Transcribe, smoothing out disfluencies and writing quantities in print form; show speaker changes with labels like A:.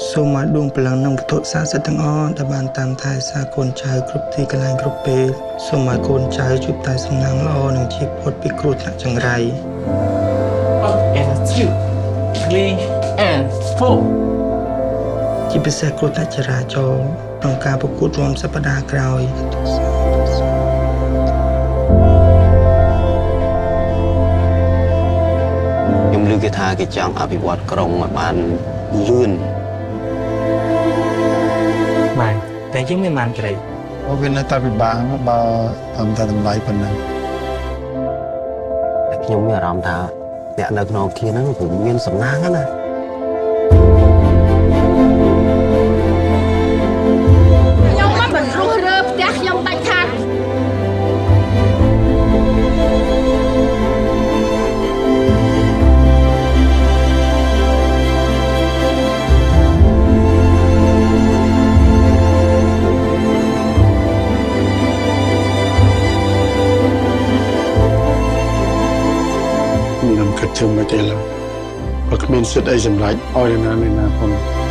A: សូមឲ្យដួងព្រលឹងនិងវត្ថុស័ក្តិសិទ្ធិទាំងអស់ដែលបានតាមថែរក្សាកូនចៅគ្រប់ទីកន្លែងគ្រប់ពេលសូមឲ្យកូនចៅជួបតែសំណាងល្អនិងជៀសផុតពីគ្រោះថ្នាក់ចង្រៃ
B: and 2 3 and 4
A: ជាពិសេសគ្រោះថ្នាក់ចរាចរណ៍ក្នុងការប្រកួតរាំសប្តាហ៍ក្រោយ
C: ខ្ញុំឮគេថាគេចង់អភិវឌ្ឍក្រុងឲ្យបានលឿន
A: បាទតែយើងមិនបានក្រៃ
D: វានៅតែពិបាកបើតែតម្លៃប៉ុណ្ណឹង
C: តែខ្ញុំមានអារម្មណ៍ថាអ្នកនៅក្នុងអគារហ្នឹងគឺមានសំណាងណា
E: ខ្ញុំមិនរស់រើផ្ទះខ្ញុំដាច់ខាត
D: ខ្ញុំគិតជុំមកទេឡើយបើគ្មានសិទ្ធិអីសម្រាប់ឲ្យណាផង